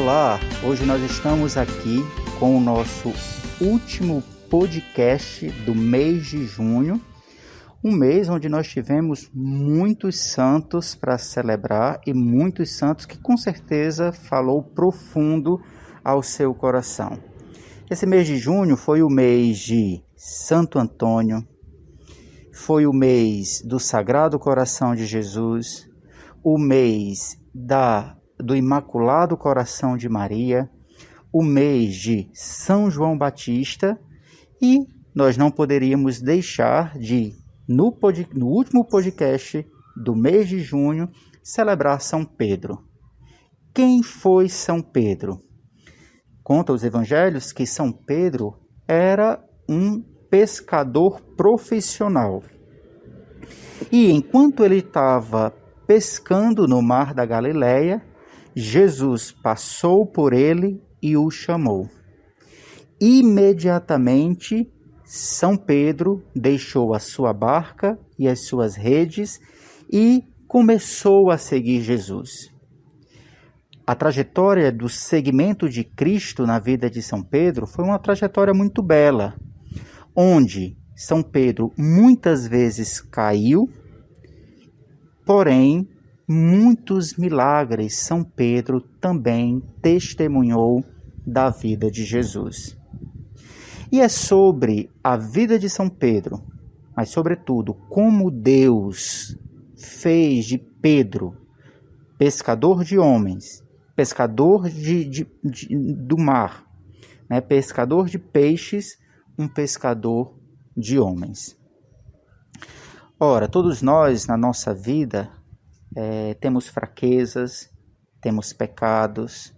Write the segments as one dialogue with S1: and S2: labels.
S1: Olá, hoje nós estamos aqui com o nosso último podcast do mês de junho, um mês onde nós tivemos muitos santos para celebrar e muitos santos que com certeza falou profundo ao seu coração. Esse mês de junho foi o mês de Santo Antônio, foi o mês do Sagrado Coração de Jesus, o mês do Imaculado Coração de Maria, o mês de São João Batista, e nós não poderíamos deixar de, no último podcast do mês de junho, celebrar São Pedro. Quem foi São Pedro? Conta os evangelhos que São Pedro era um pescador profissional. E enquanto ele estava pescando no mar da Galileia, Jesus passou por ele e o chamou. Imediatamente, São Pedro deixou a sua barca e as suas redes e começou a seguir Jesus. A trajetória do seguimento de Cristo na vida de São Pedro foi uma trajetória muito bela, onde São Pedro muitas vezes caiu, porém, muitos milagres São Pedro também testemunhou da vida de Jesus. E é sobre a vida de São Pedro, mas sobretudo como Deus fez de Pedro pescador de homens, pescador do mar, né? Pescador de peixes, um pescador de homens. Ora, todos nós na nossa vida temos fraquezas, temos pecados,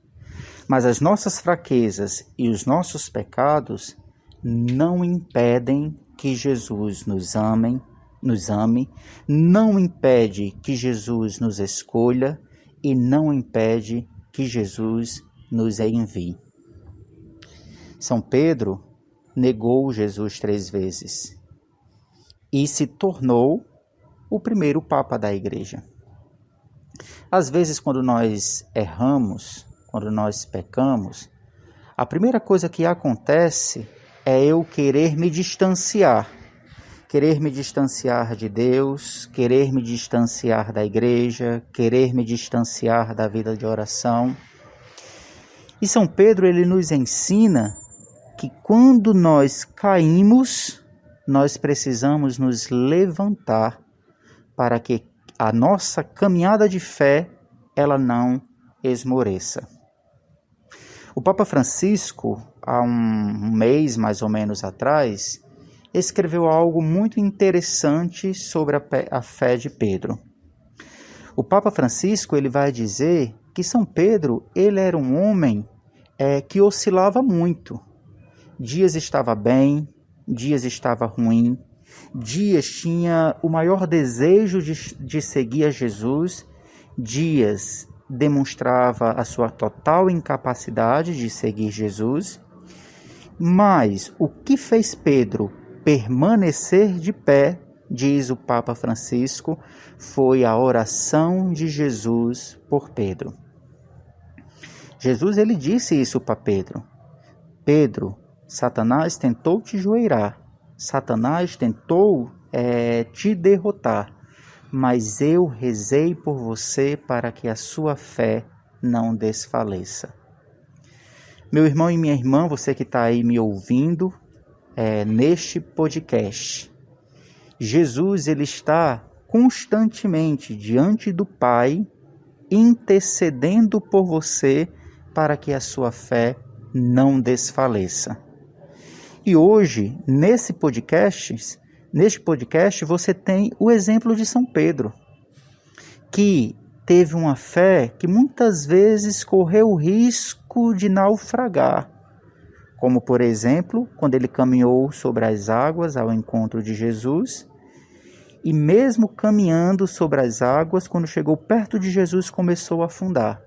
S1: mas as nossas fraquezas e os nossos pecados não impedem que Jesus nos ame, não impede que Jesus nos escolha e não impede que Jesus nos envie. São Pedro negou Jesus 3 vezes e se tornou o primeiro Papa da Igreja. Às vezes, quando nós erramos, quando nós pecamos, a primeira coisa que acontece é eu querer me distanciar de Deus, querer me distanciar da igreja, querer me distanciar da vida de oração. E São Pedro, ele nos ensina que quando nós caímos, nós precisamos nos levantar para que a nossa caminhada de fé, ela não esmoreça. O Papa Francisco, há um mês mais ou menos atrás, escreveu algo muito interessante sobre a fé de Pedro. O Papa Francisco, ele vai dizer que São Pedro, ele era um homem que oscilava muito. Dias estava bem, dias estava ruim, dias tinha o maior desejo de seguir a Jesus, dias demonstrava a sua total incapacidade de seguir Jesus, mas o que fez Pedro permanecer de pé, diz o Papa Francisco, foi a oração de Jesus por Pedro. Jesus, ele disse isso para Pedro: Pedro, Satanás tentou te joelhar, Satanás tentou te derrotar, mas eu rezei por você para que a sua fé não desfaleça. Meu irmão e minha irmã, você que está aí me ouvindo neste podcast, Jesus, ele está constantemente diante do Pai, intercedendo por você para que a sua fé não desfaleça. E hoje, neste podcast, você tem o exemplo de São Pedro, que teve uma fé que muitas vezes correu o risco de naufragar, como, por exemplo, quando ele caminhou sobre as águas ao encontro de Jesus, e mesmo caminhando sobre as águas, quando chegou perto de Jesus, começou a afundar.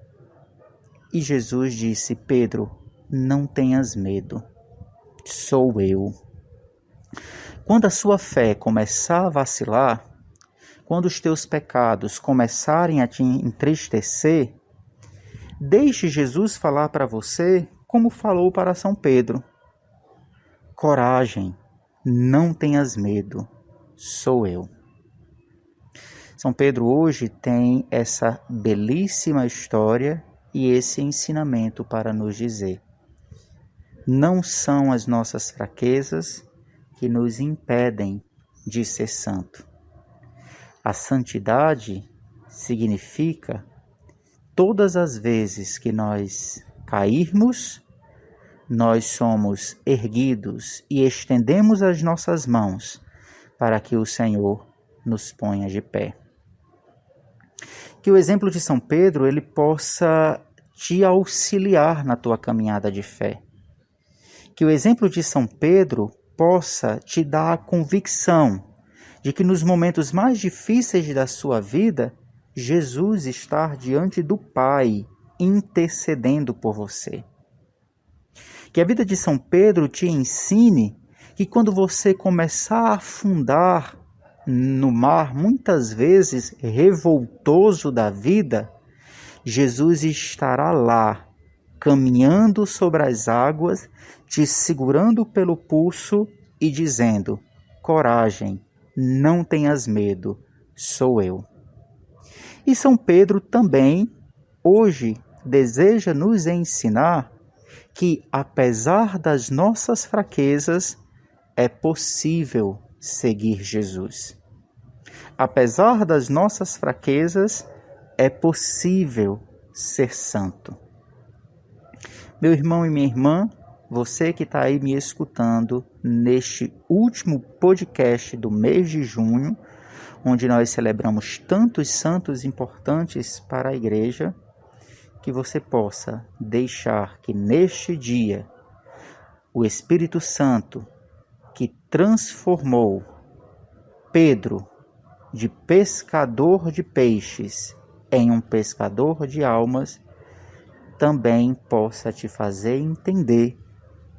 S1: E Jesus disse: Pedro, não tenhas medo, sou eu. Quando a sua fé começar a vacilar, quando os teus pecados começarem a te entristecer, Deixe Jesus falar para você como falou para São Pedro. Coragem, não tenhas medo, sou eu. São Pedro hoje tem essa belíssima história e esse ensinamento para nos dizer. Não são as nossas fraquezas que nos impedem de ser santo. A santidade significa todas as vezes que nós cairmos, nós somos erguidos e estendemos as nossas mãos para que o Senhor nos ponha de pé. Que o exemplo de São Pedro ele possa te auxiliar na tua caminhada de fé. Que o exemplo de São Pedro possa te dar a convicção de que nos momentos mais difíceis da sua vida, Jesus está diante do Pai, intercedendo por você. Que a vida de São Pedro te ensine que quando você começar a afundar no mar, muitas vezes revoltoso da vida, Jesus estará lá, caminhando sobre as águas, te segurando pelo pulso e dizendo: coragem, não tenhas medo, sou eu. E São Pedro também, hoje, deseja nos ensinar que, apesar das nossas fraquezas, é possível seguir Jesus. Apesar das nossas fraquezas, é possível ser santo. Meu irmão e minha irmã, você que está aí me escutando neste último podcast do mês de junho, onde nós celebramos tantos santos importantes para a igreja, que você possa deixar que neste dia o Espírito Santo, que transformou Pedro de pescador de peixes em um pescador de almas, também possa te fazer entender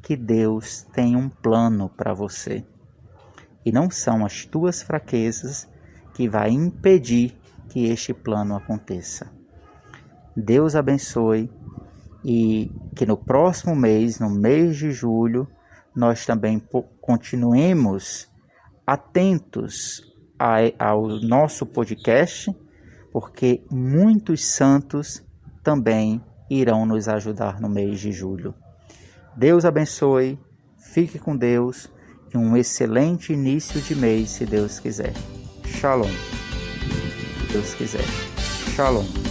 S1: que Deus tem um plano para você. E não são as tuas fraquezas que vai impedir que este plano aconteça. Deus abençoe e que no próximo mês, no mês de julho, nós também continuemos atentos ao nosso podcast, porque muitos santos também irão nos ajudar no mês de julho. Deus abençoe, fique com Deus e um excelente início de mês, se Deus quiser. Shalom. Se Deus quiser. Shalom.